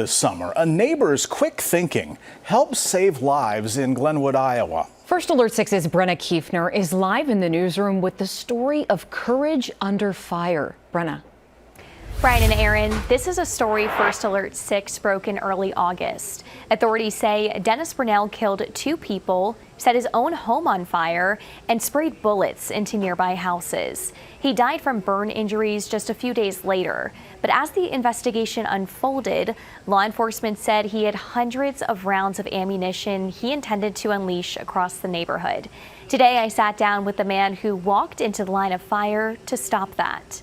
This summer, a neighbor's quick thinking helps save lives in Glenwood, Iowa. First Alert 6's Brenna Kiefner is live in the newsroom with the story of courage under fire. Brenna. Brian and Aaron, this is a story First Alert 6 broke in early August. Authorities say Dennis Burnell killed 2 people, set his own home on fire, and sprayed bullets into nearby houses. He died from burn injuries just a few days later. But as the investigation unfolded, law enforcement said he had hundreds of rounds of ammunition he intended to unleash across the neighborhood. Today, I sat down with the man who walked into the line of fire to stop that.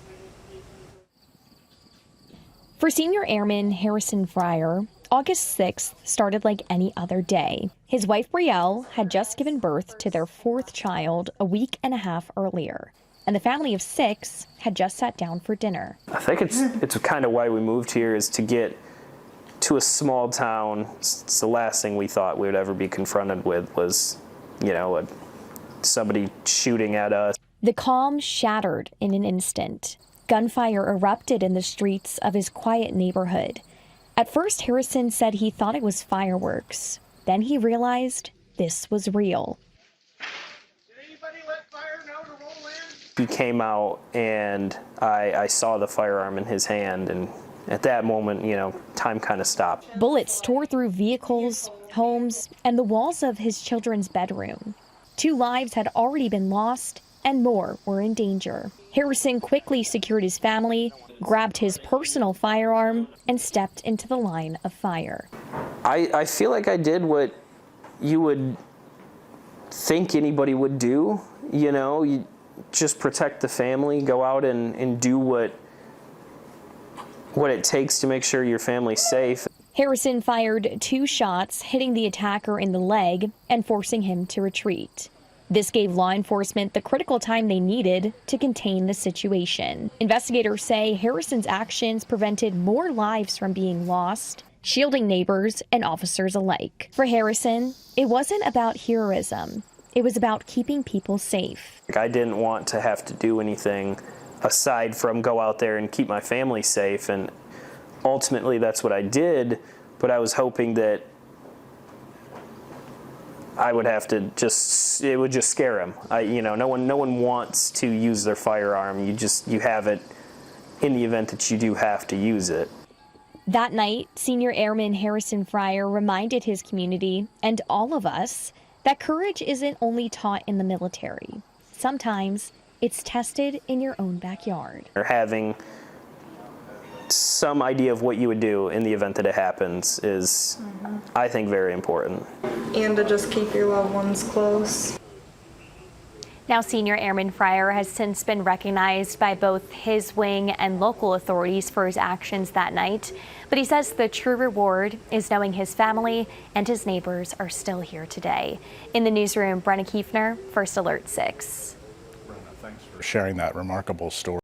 For senior airman Harrison Fryer, August 6th started like any other day. His wife Brielle had just given birth to their 4th child a week and a half earlier, and the family of 6 had just sat down for dinner. I think it's kind of why we moved here, is to get to a small town. It's the last thing we thought we would ever be confronted with was, somebody shooting at us. The calm shattered in an instant. Gunfire erupted in the streets of his quiet neighborhood. At first, Harrison said he thought it was fireworks. Then he realized this was real. Did anybody let fire know to roll in? He came out and I saw the firearm in his hand, and at that moment, time kind of stopped. Bullets tore through vehicles, homes, and the walls of his children's bedroom. 2 lives had already been lost, and more were in danger. Harrison quickly secured his family, grabbed his personal firearm, and stepped into the line of fire. I feel like I did what you would think anybody would do. You just protect the family, go out and do what it takes to make sure your family's safe. Harrison fired 2 shots, hitting the attacker in the leg and forcing him to retreat. This gave law enforcement the critical time they needed to contain the situation. Investigators say Harrison's actions prevented more lives from being lost, shielding neighbors and officers alike. For Harrison, it wasn't about heroism. It was about keeping people safe. I didn't want to have to do anything aside from go out there and keep my family safe, and ultimately that's what I did, but I was hoping that I would have to it would just scare him. No one wants to use their firearm. You have it in the event that you do have to use it. That night, senior airman Harrison Fryer reminded his community and all of us that courage isn't only taught in the military. Sometimes it's tested in your own backyard. Or having some idea of what you would do in the event that it happens is, I think, very important. And to just keep your loved ones close. Now, senior airman Fryer has since been recognized by both his wing and local authorities for his actions that night. But he says the true reward is knowing his family and his neighbors are still here today. In the newsroom, Brenna Kiefner, First Alert 6. Brenna, thanks for sharing that remarkable story.